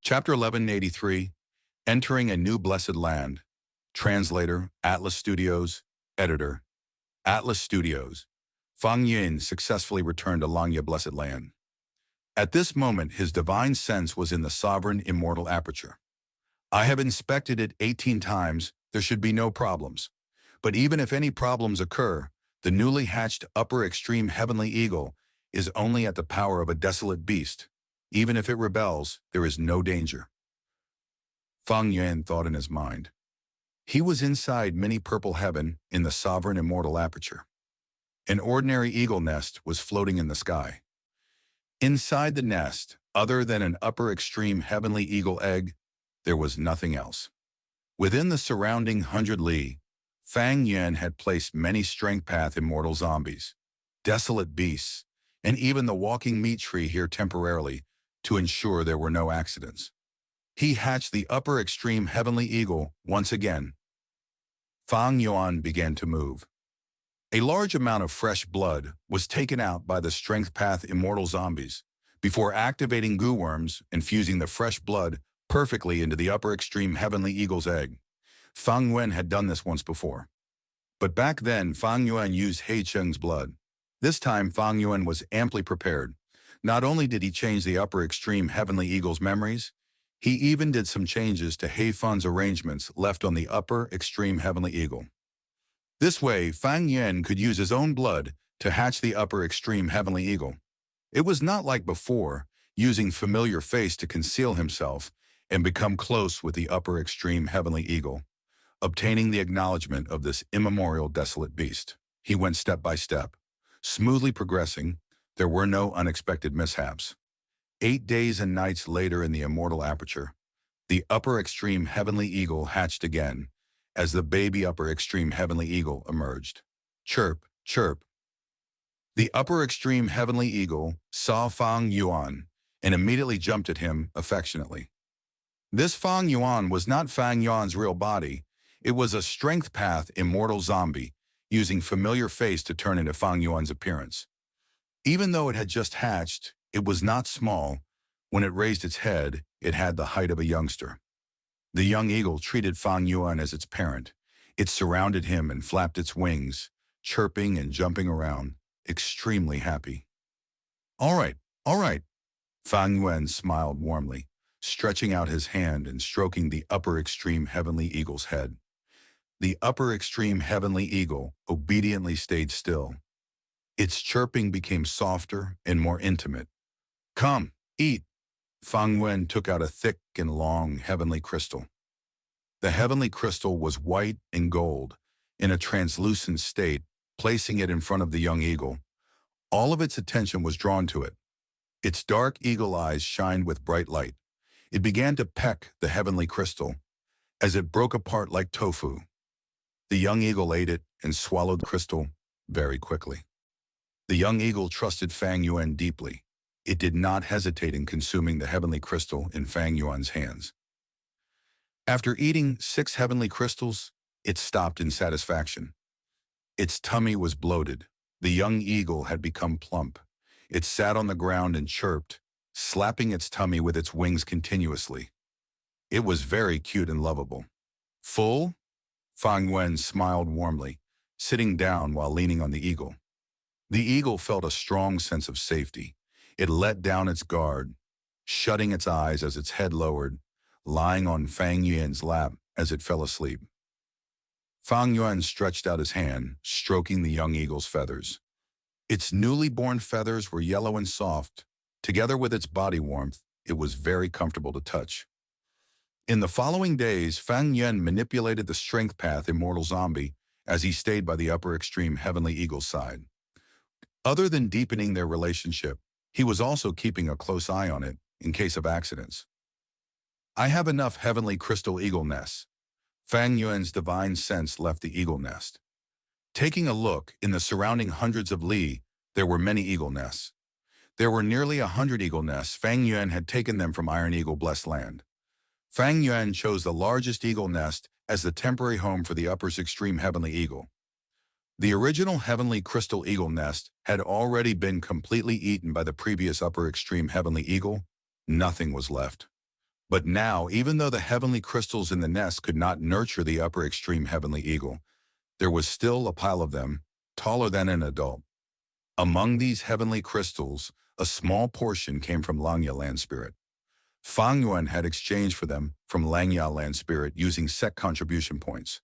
Chapter 1183, Entering a New Blessed Land. Translator, Atlas Studios. Editor, Atlas Studios. Fang Yin successfully returned to Langya Blessed Land. At this moment, his divine sense was in the sovereign immortal aperture. I have inspected it 18 times, there should be no problems. But even if any problems occur, the newly hatched upper extreme heavenly eagle is only at the power of a desolate beast. Even if it rebels, there is no danger. Fang Yuan thought in his mind. He was inside mini purple heaven in the sovereign immortal aperture. An ordinary eagle nest was floating in the sky. Inside the nest, other than an upper extreme heavenly eagle egg, there was nothing else. Within the surrounding 100 li, Fang Yuan had placed many strength path immortal zombies, desolate beasts, and even the walking meat tree here temporarily to ensure there were no accidents. He hatched the upper extreme heavenly eagle once again. Fang Yuan began to move. A large amount of fresh blood was taken out by the strength path immortal zombies before activating goo worms and fusing the fresh blood perfectly into the upper extreme heavenly eagle's egg. Fang Yuan had done this once before. But back then, Fang Yuan used He Cheng's blood. This time, Fang Yuan was amply prepared. Not only did he change the upper extreme heavenly eagle's memories, he even did some changes to He Fan's arrangements left on the upper extreme heavenly eagle. This way, Fang Yuan could use his own blood to hatch the upper extreme heavenly eagle. It was not like before, using familiar face to conceal himself and become close with the upper extreme heavenly eagle, obtaining the acknowledgement of this immemorial desolate beast. He went step by step, smoothly progressing. There were no unexpected mishaps. 8 days and nights later in the immortal aperture, the upper extreme heavenly eagle hatched again as the baby upper extreme heavenly eagle emerged. Chirp, chirp. The upper extreme heavenly eagle saw Fang Yuan and immediately jumped at him affectionately. This Fang Yuan was not Fang Yuan's real body. It was a strength path immortal zombie using familiar face to turn into Fang Yuan's appearance. Even though it had just hatched, it was not small. When it raised its head, it had the height of a youngster. The young eagle treated Fang Yuan as its parent. It surrounded him and flapped its wings, chirping and jumping around, extremely happy. All right, Fang Yuan smiled warmly, stretching out his hand and stroking the upper extreme heavenly eagle's head. The upper extreme heavenly eagle obediently stayed still. Its chirping became softer and more intimate. Come, eat. Fang Yuan took out a thick and long heavenly crystal. The heavenly crystal was white and gold, in a translucent state, placing it in front of the young eagle. All of its attention was drawn to it. Its dark eagle eyes shined with bright light. It began to peck the heavenly crystal as it broke apart like tofu. The young eagle ate it and swallowed the crystal very quickly. The young eagle trusted Fang Yuan deeply. It did not hesitate in consuming the heavenly crystal in Fang Yuan's hands. After eating 6 heavenly crystals, it stopped in satisfaction. Its tummy was bloated. The young eagle had become plump. It sat on the ground and chirped, slapping its tummy with its wings continuously. It was very cute and lovable. Full? Fang Yuan smiled warmly, sitting down while leaning on the eagle. The eagle felt a strong sense of safety. It let down its guard, shutting its eyes as its head lowered, lying on Fang Yuan's lap as it fell asleep. Fang Yuan stretched out his hand, stroking the young eagle's feathers. Its newly born feathers were yellow and soft. Together with its body warmth, it was very comfortable to touch. In the following days, Fang Yuan manipulated the strength path immortal zombie as he stayed by the upper extreme heavenly eagle's side. Other than deepening their relationship, he was also keeping a close eye on it in case of accidents. I have enough heavenly crystal eagle nests. Fang Yuan's divine sense left the eagle nest. Taking a look in the surrounding hundreds of li, there were many eagle nests. There were nearly 100 eagle nests. Fang Yuan had taken them from Iron Eagle Blessed Land. Fang Yuan chose the largest eagle nest as the temporary home for the upper extreme heavenly eagle. The original heavenly crystal eagle nest had already been completely eaten by the previous upper extreme heavenly eagle. Nothing was left. But now, even though the heavenly crystals in the nest could not nurture the upper extreme heavenly eagle, there was still a pile of them, taller than an adult. Among these heavenly crystals, a small portion came from Langya land spirit. Fang Yuan had exchanged for them from Langya land spirit using sect contribution points.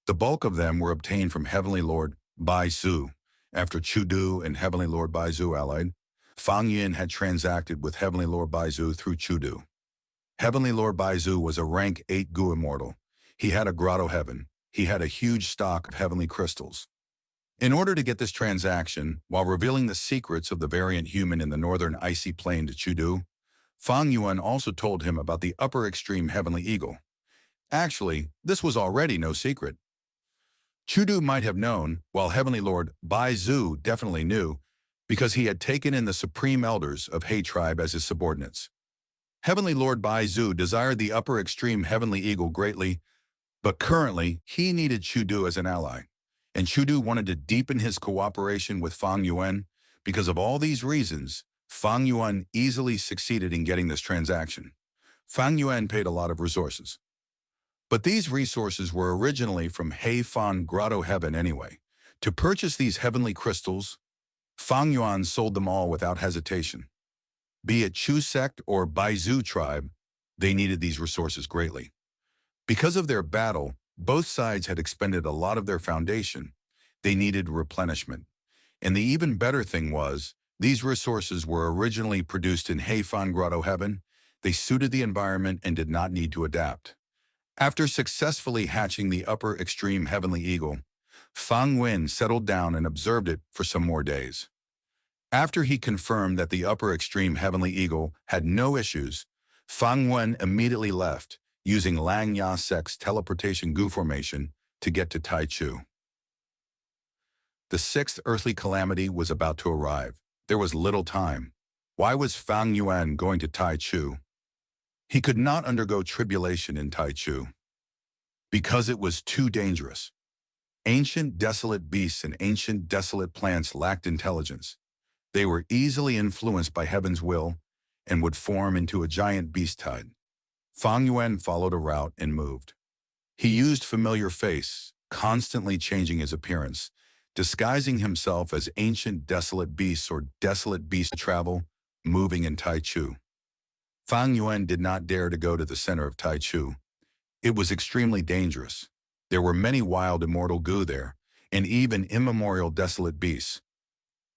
The bulk of them were obtained from Heavenly Lord Bai Zu. After Chudu and Heavenly Lord Bai Zu allied, Fang Yin had transacted with Heavenly Lord Bai Zu through Chudu. Heavenly Lord Bai Zu was a rank 8 Gu immortal. He had a grotto heaven. He had a huge stock of heavenly crystals. In order to get this transaction, while revealing the secrets of the variant human in the northern icy plain to Chudu, Fang Yuan also told him about the upper extreme heavenly eagle. Actually, this was already no secret. Chudu might have known, while Heavenly Lord Bai Zu definitely knew, because he had taken in the supreme elders of He tribe as his subordinates. Heavenly Lord Bai Zu desired the upper extreme heavenly eagle greatly, but currently he needed Chudu as an ally, and Chudu wanted to deepen his cooperation with Fang Yuan. Because of all these reasons, Fang Yuan easily succeeded in getting this transaction. Fang Yuan paid a lot of resources. But these resources were originally from He Fan Grotto Heaven anyway. To purchase these heavenly crystals, Fang Yuan sold them all without hesitation. Be it Chu sect or Baizu tribe, they needed these resources greatly. Because of their battle, both sides had expended a lot of their foundation. They needed replenishment. And the even better thing was, these resources were originally produced in He Fan Grotto Heaven. They suited the environment and did not need to adapt. After successfully hatching the upper extreme heavenly eagle, Fang Wen settled down and observed it for some more days. After he confirmed that the upper extreme heavenly eagle had no issues, Fang Wen immediately left, using Lang Ya Sect's teleportation Gu formation to get to Tai Chu. The sixth earthly calamity was about to arrive. There was little time. Why was Fang Yuan going to Tai Chu? He could not undergo tribulation in Tai Chu because it was too dangerous. Ancient desolate beasts and ancient desolate plants lacked intelligence. They were easily influenced by heaven's will and would form into a giant beast tide. Fang Yuan followed a route and moved. He used familiar face, constantly changing his appearance, disguising himself as ancient desolate beasts or desolate beast travel, moving in Tai Chu. Fang Yuan did not dare to go to the center of Tai Chu. It was extremely dangerous. There were many wild immortal Gu there, and even immemorial desolate beasts.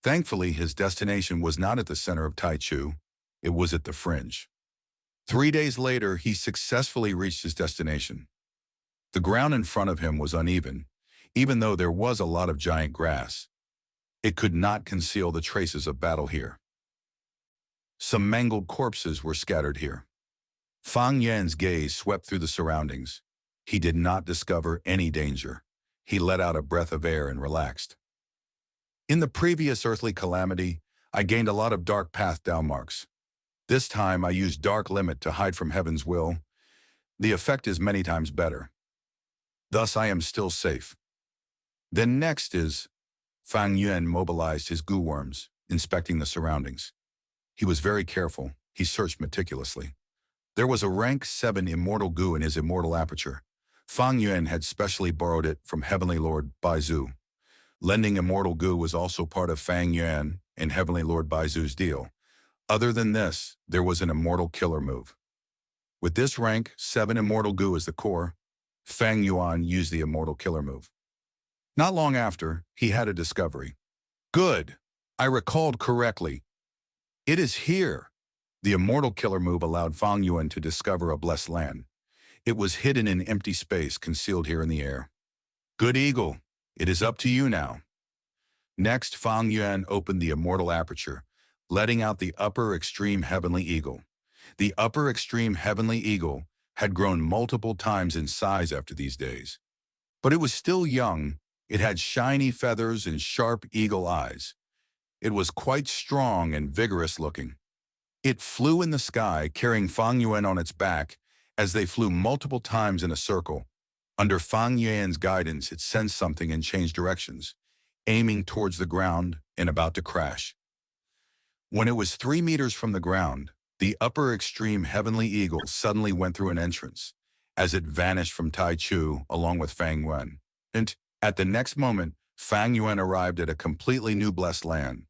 Thankfully, his destination was not at the center of Tai Chu. It was at the fringe. 3 days later, he successfully reached his destination. The ground in front of him was uneven, even though there was a lot of giant grass. It could not conceal the traces of battle here. Some mangled corpses were scattered here. Fang Yan's gaze swept through the surroundings. He did not discover any danger. He let out a breath of air and relaxed. In the previous earthly calamity, I gained a lot of dark path down marks. This time I used dark limit to hide from heaven's will. The effect is many times better. Thus I am still safe. Then next is, Fang Yuan mobilized his Gu worms, inspecting the surroundings. He was very careful. He searched meticulously. There was a rank 7 immortal Gu in his immortal aperture. Fang Yuan had specially borrowed it from Heavenly Lord Bai Zu. Lending immortal Gu was also part of Fang Yuan and Heavenly Lord Bai Zu's deal. Other than this, there was an immortal killer move. With this rank 7 immortal Gu as the core, Fang Yuan used the immortal killer move. Not long after, he had a discovery. Good. I recalled correctly. It is here. The immortal killer move allowed Fang Yuan to discover a blessed land. It was hidden in empty space concealed here in the air. Good eagle, it is up to you now. Next, Fang Yuan opened the immortal aperture, letting out the upper extreme heavenly eagle. The upper extreme heavenly eagle had grown multiple times in size after these days. But it was still young. It had shiny feathers and sharp eagle eyes. It was quite strong and vigorous looking. It flew in the sky, carrying Fang Yuan on its back as they flew multiple times in a circle. Under Fang Yuan's guidance, it sensed something and changed directions, aiming towards the ground and about to crash. When it was 3 meters from the ground, The upper extreme heavenly eagle suddenly went through an entrance, as it vanished from Tai Chu along with Fang Yuan. And at the next moment, Fang Yuan arrived at a completely new blessed land.